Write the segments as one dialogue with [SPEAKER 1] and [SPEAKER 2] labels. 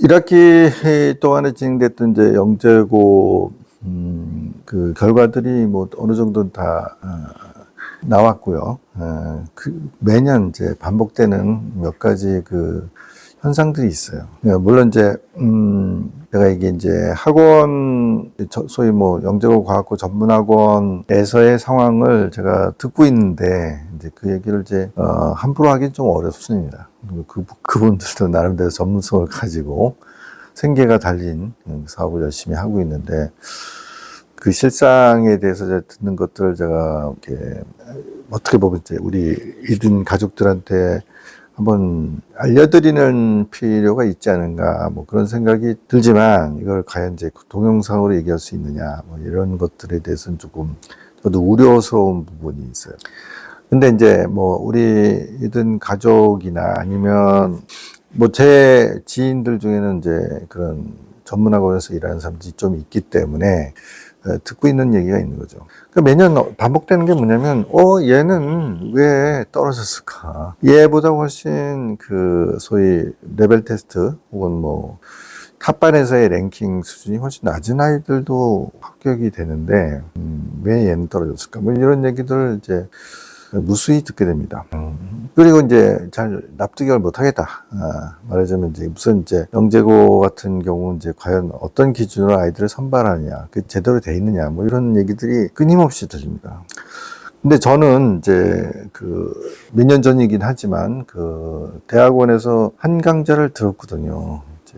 [SPEAKER 1] 1학기 동안에 진행됐던 이제 영재고 그 결과들이 뭐 어느 정도는 다 나왔고요. 매년 이제 반복되는 몇 가지 그 현상들이 있어요. 물론 이제 제가 이게 이제 학원 소위 뭐 영재고 과학고 전문학원에서의 상황을 제가 듣고 있는데 이제 그 얘기를 이제 함부로 하긴 좀 어렵습니다. 그분들도 나름대로 전문성을 가지고 생계가 달린 사업을 열심히 하고 있는데 그 실상에 대해서 제가 듣는 것들을 제가 이렇게 어떻게 보면 이제 우리 이든 가족들한테 한번 알려드리는 필요가 있지 않은가 뭐 그런 생각이 들지만 이걸 과연 이제 동영상으로 얘기할 수 있느냐 뭐 이런 것들에 대해서는 조금 저도 우려스러운 부분이 있어요. 근데 이제 뭐 우리 이든 가족이나 아니면 뭐 제 지인들 중에는 이제 그런 전문학원에서 일하는 사람들이 좀 있기 때문에 듣고 있는 얘기가 있는 거죠. 매년 반복되는 게 뭐냐면, 얘는 왜 떨어졌을까? 얘보다 훨씬 그 소위 레벨 테스트 혹은 뭐 탑반에서의 랭킹 수준이 훨씬 낮은 아이들도 합격이 되는데, 왜 얘는 떨어졌을까? 뭐 이런 얘기들을 이제 무수히 듣게 됩니다. 그리고 이제 잘 납득을 못 하겠다. 말하자면 이제 무슨 이제 영재고 같은 경우 이제 과연 어떤 기준으로 아이들을 선발하느냐, 그 제대로 돼 있느냐, 뭐 이런 얘기들이 끊임없이 들립니다. 근데 저는 이제 그 몇 년 전이긴 하지만 그 대학원에서 한 강좌를 들었거든요. 이제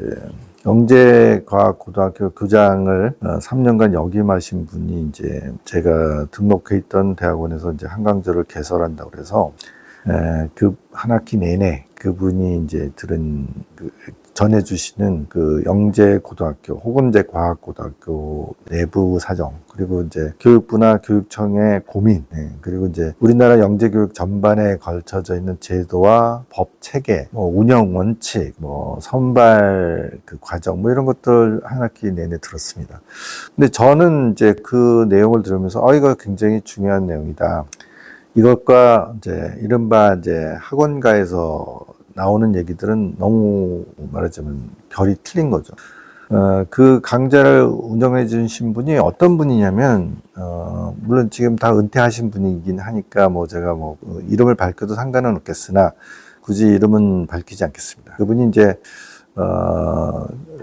[SPEAKER 1] 영재과학고등학교 교장을 3년간 역임하신 분이 이제 제가 등록해 있던 대학원에서 이제 한 강좌를 개설한다고 그래서 그 한 학기 내내 그분이 이제 들은 전해주시는 그 영재고등학교 혹은 이제 과학고등학교 내부 사정 그리고 이제 교육부나 교육청의 고민 그리고 이제 우리나라 영재교육 전반에 걸쳐져 있는 제도와 법 체계, 뭐 운영 원칙, 뭐 선발 그 과정 뭐 이런 것들 한 학기 내내 들었습니다. 근데 저는 이제 그 내용을 들으면서 이거 굉장히 중요한 내용이다. 이것과 이제 이른바 이제 학원가에서 나오는 얘기들은 너무 말하자면 결이 틀린 거죠. 그 강좌를 운영해 주신 분이 어떤 분이냐면, 물론 지금 다 은퇴하신 분이긴 하니까 뭐 제가 뭐 이름을 밝혀도 상관은 없겠으나 굳이 이름은 밝히지 않겠습니다. 그분이 이제,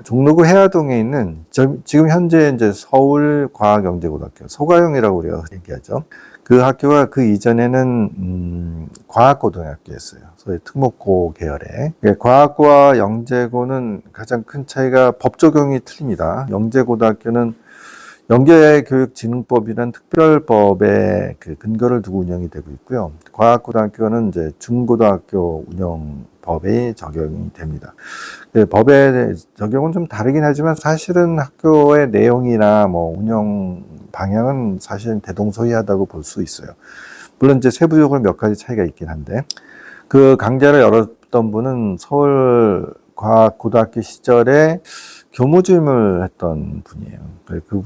[SPEAKER 1] 종로구 해화동에 있는 지금 현재 이제 서울과학영재고등학교, 서과영이라고 우리가 얘기하죠. 그 학교가 그 이전에는 과학고등학교였어요. 소위 특목고 계열의. 과학고와 영재고는 가장 큰 차이가 법 적용이 틀립니다. 영재고등학교는 영재교육진흥법이라는 특별법에 그 근거를 두고 운영이 되고 있고요. 과학고등학교는 이제 중고등학교 운영법에 적용이 됩니다. 법의 적용은 좀 다르긴 하지만 사실은 학교의 내용이나 뭐 운영 방향은 사실은 대동소이하다고 볼 수 있어요. 물론 이제 세부적으로 몇 가지 차이가 있긴 한데 그 강좌를 열었던 분은 서울과학고등학교 시절에 교무주임을 했던 분이에요.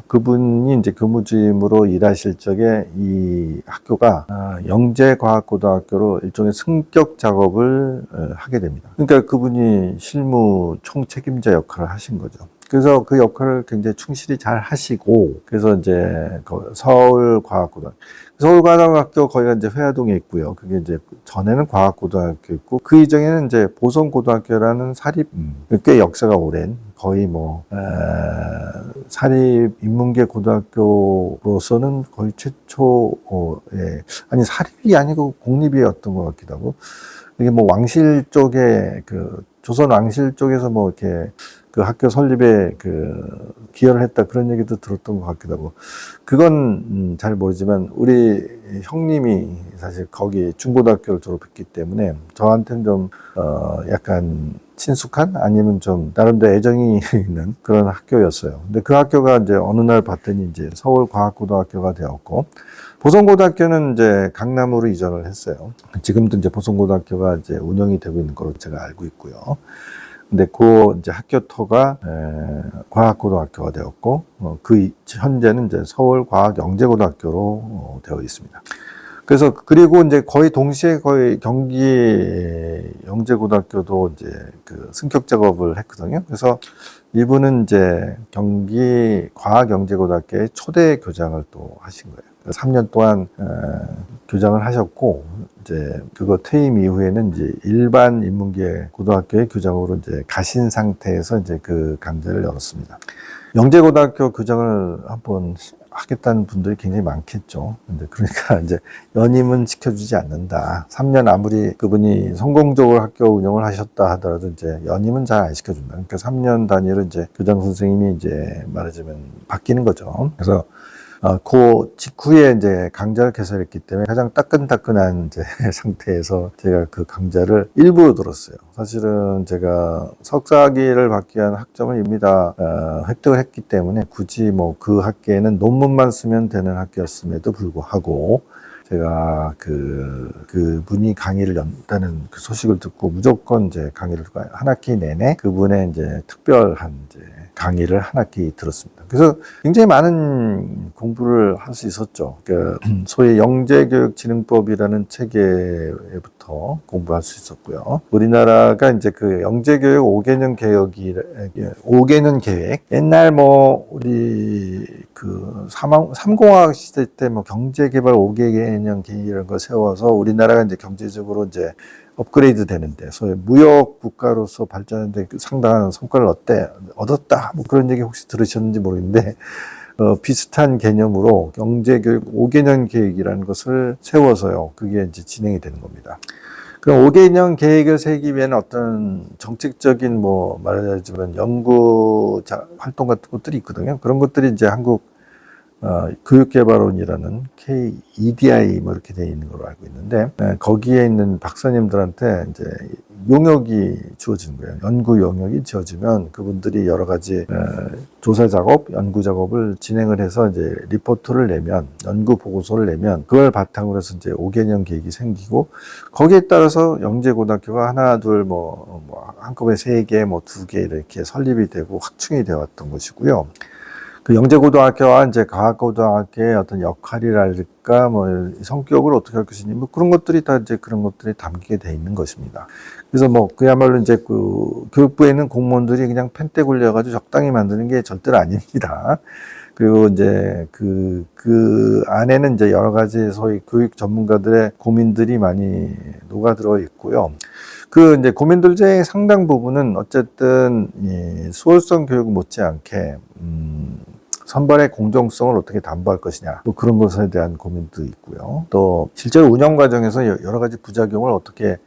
[SPEAKER 1] 그분이 이제 교무주임으로 일하실 적에 이 학교가 영재과학고등학교로 일종의 승격 작업을 하게 됩니다. 그러니까 그분이 실무 총책임자 역할을 하신 거죠. 그래서 그 역할을 굉장히 충실히 잘 하시고, 그래서 이제 서울과학고등학교 거기가 이제 회화동에 있고요. 그게 이제 전에는 과학고등학교 있고, 그 이전에는 이제 보성고등학교라는 사립, 꽤 역사가 오랜, 거의 뭐, 사립 인문계 고등학교로서는 거의 최초, 아니, 사립이 아니고 공립이었던 것 같기도 하고, 이게 뭐 왕실 쪽에, 조선 왕실 쪽에서 뭐 이렇게 그 학교 설립에 기여를 했다 그런 얘기도 들었던 것 같기도 하고 그건 잘 모르지만 우리 형님이 사실 거기 중고등학교를 졸업했기 때문에 저한테는 좀 약간 친숙한 아니면 좀 나름대로 애정이 있는 그런 학교였어요. 근데 그 학교가 이제 어느 날 봤더니 이제 서울과학고등학교가 되었고 보성고등학교는 이제 강남으로 이전을 했어요. 지금도 이제 보성고등학교가 이제 운영이 되고 있는 걸로 제가 알고 있고요. 근데 그 이제 학교 터가 과학고등학교가 되었고 그 현재는 이제 서울과학영재고등학교로 되어 있습니다. 그래서 그리고 이제 거의 동시에 거의 경기 영재고등학교도 이제 그 승격 작업을 했거든요. 그래서 이분은 이제 경기 과학영재고등학교의 초대 교장을 또 하신 거예요. 3년 동안 교장을 하셨고 이제 그거 퇴임 이후에는 이제 일반 인문계 고등학교의 교장으로 이제 가신 상태에서 이제 그 강좌를 열었습니다. 영재고등학교 교장을 한번 하겠다는 분들이 굉장히 많겠죠. 근데 그러니까 이제 연임은 지켜주지 않는다. 3년 아무리 그분이 성공적으로 학교 운영을 하셨다 하더라도 이제 연임은 잘 안 시켜준다. 그러니까 3년 단위로 이제 교장 선생님이 이제 말하자면 바뀌는 거죠. 그래서 그 직후에 이제 강좌를 개설했기 때문에 가장 따끈따끈한 이제 상태에서 제가 그 강좌를 일부러 들었어요. 사실은 제가 석사학위를 받기 위한 학점을 이미 다 획득을 했기 때문에 굳이 뭐 그 학기에는 논문만 쓰면 되는 학교였음에도 불구하고 제가 그 분이 강의를 연다는 그 소식을 듣고 무조건 이제 강의를 한 학기 내내 그분의 이제 특별한 이제 강의를 한 학기 들었습니다. 그래서 굉장히 많은 공부를 할 수 있었죠. 그 소위 영재교육진흥법이라는 체계부터 공부할 수 있었고요. 우리나라가 이제 그 영재교육 5개년 개혁이 5개년 계획 옛날 뭐 우리 그 삼공화국 시대 때 뭐 경제개발 5개년 계획이라는 걸 세워서 우리나라가 이제 경제적으로 이제 업그레이드 되는데 소위 무역 국가로서 발전하는데 상당한 성과를 얻었다 뭐 그런 얘기 혹시 들으셨는지 모르겠는데 비슷한 개념으로 경제교육 5개년 계획이라는 것을 세워서요 그게 이제 진행이 되는 겁니다. 그럼 5개년 계획을 세기 위해는 어떤 정책적인 뭐 말하자면 연구 활동 같은 것들이 있거든요. 그런 것들이 이제 한국 교육개발원이라는 KEDI 뭐 이렇게 되어 있는 걸로 알고 있는데 거기에 있는 박사님들한테 이제 용역이 주어지는 거예요. 연구 용역이 주어지면 그분들이 여러 가지 조사 작업, 연구 작업을 진행을 해서 이제 리포트를 내면 연구 보고서를 내면 그걸 바탕으로 해서 이제 5개년 계획이 생기고 거기에 따라서 영재고등학교가 하나, 둘, 뭐 한꺼번에 3개, 뭐 2개 이렇게 설립이 되고 확충이 되어 왔던 것이고요. 그 영재고등학교와 이제 과학고등학교의 어떤 역할이랄까, 뭐, 성격을 어떻게 할 것이니, 뭐, 그런 것들이 다 이제 그런 것들이 담기게 돼 있는 것입니다. 그래서 뭐, 그야말로 이제 그 교육부에 있는 공무원들이 그냥 펜대 굴려가지고 적당히 만드는 게 절대로 아닙니다. 그리고 이제 그 안에는 이제 여러 가지 소위 교육 전문가들의 고민들이 많이 녹아들어 있고요. 그 이제 고민들 중에 상당 부분은 어쨌든 이 수월성 교육 못지않게 선발의 공정성을 어떻게 담보할 것이냐 뭐 그런 것에 대한 고민도 있고요. 또 실제로 운영 과정에서 여러 가지 부작용을 어떻게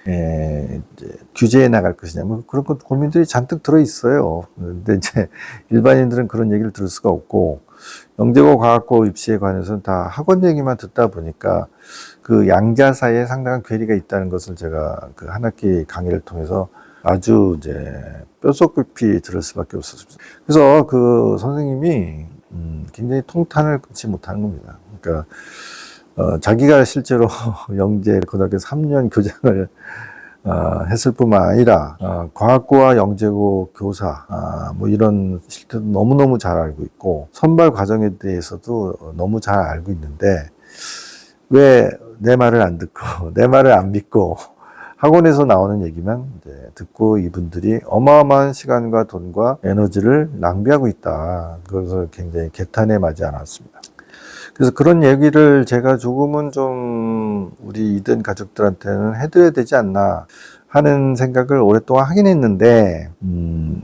[SPEAKER 1] 이제 규제해 나갈 것이냐 뭐 그런 것 고민들이 잔뜩 들어 있어요. 근데 이제 일반인들은 그런 얘기를 들을 수가 없고 영재고 과학고 입시에 관해서는 다 학원 얘기만 듣다 보니까 그 양자 사이에 상당한 괴리가 있다는 것을 제가 그 한 학기 강의를 통해서 아주 이제 뼛속 깊이 들을 수밖에 없었습니다. 그래서 그 선생님이 굉장히 통탄을 끊지 못하는 겁니다. 그러니까 자기가 실제로 영재 고등학교 3년 교장을 했을 뿐만 아니라 과학고와 영재고 교사 뭐 이런 실태도 너무너무 잘 알고 있고 선발 과정에 대해서도 너무 잘 알고 있는데 왜 내 말을 안 듣고 내 말을 안 믿고 학원에서 나오는 얘기만 이제 듣고 이분들이 어마어마한 시간과 돈과 에너지를 낭비하고 있다. 그래서 굉장히 개탄에 맞지 않았습니다. 그래서 그런 얘기를 제가 조금은 좀 우리 이든 가족들한테는 해드려야 되지 않나 하는 생각을 오랫동안 하긴 했는데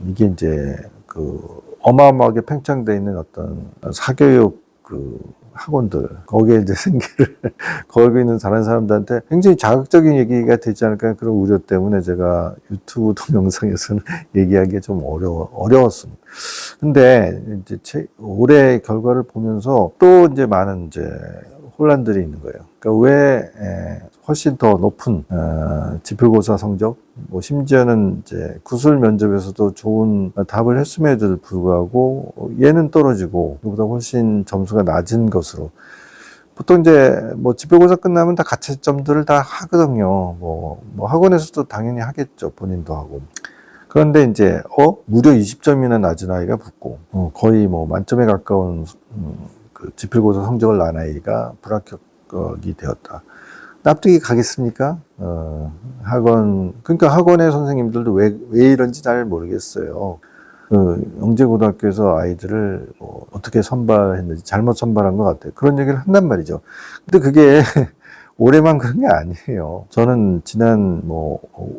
[SPEAKER 1] 이게 이제 그 어마어마하게 팽창되어 있는 어떤 사교육 그 학원들 거기에 이제 생계를 걸고 있는 다른 사람들한테 굉장히 자극적인 얘기가 되지 않을까 그런 우려 때문에 제가 유튜브 동영상에서는 얘기하기가 좀 어려웠습니다. 근데 이제 올해 결과를 보면서 또 이제 많은 이제 혼란들이 있는 거예요. 그러니까 왜 훨씬 더 높은 지필고사 성적, 뭐 심지어는 이제 구술 면접에서도 좋은 답을 했음에도 불구하고 얘는 떨어지고 그보다 훨씬 점수가 낮은 것으로 보통 이제 뭐 지필고사 끝나면 다 가채점들을 다 하거든요. 뭐 학원에서도 당연히 하겠죠. 본인도 하고. 그런데 이제 무려 20점이나 낮은 아이가 붙고 거의 뭐 만점에 가까운 그 지필고사 성적을 난 아이가 불합격 납득이 되었다. 납득이 가겠습니까? 그러니까 학원의 선생님들도 왜 이런지 잘 모르겠어요. 영재고등학교에서 아이들을 뭐 어떻게 선발했는지 잘못 선발한 것 같아요. 그런 얘기를 한단 말이죠. 근데 그게 올해만 그런 게 아니에요. 저는 지난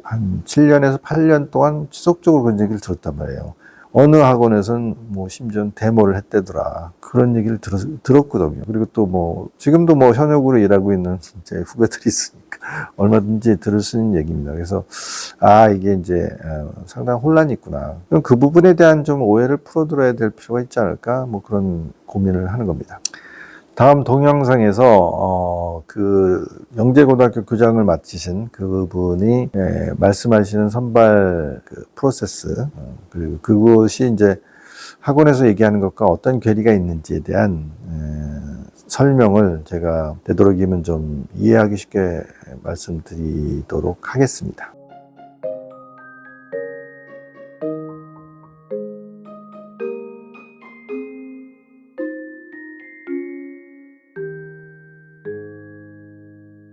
[SPEAKER 1] 한 7년에서 8년 동안 지속적으로 그런 얘기를 들었단 말이에요. 어느 학원에서는 심지어 데모를 했대더라. 그런 얘기를 들었거든요. 그리고 또 지금도 현역으로 일하고 있는 제 후배들이 있으니까 얼마든지 들을 수 있는 얘기입니다. 그래서, 이게 이제 상당한 혼란이 있구나. 그럼 그 부분에 대한 좀 오해를 풀어들어야 될 필요가 있지 않을까? 그런 고민을 하는 겁니다. 다음 동영상에서 그 영재고등학교 교장을 맡으신 그분이 말씀하시는 선발 그 프로세스, 그리고 그것이 이제 학원에서 얘기하는 것과 어떤 괴리가 있는지에 대한 설명을 제가 되도록이면 좀 이해하기 쉽게 말씀드리도록 하겠습니다.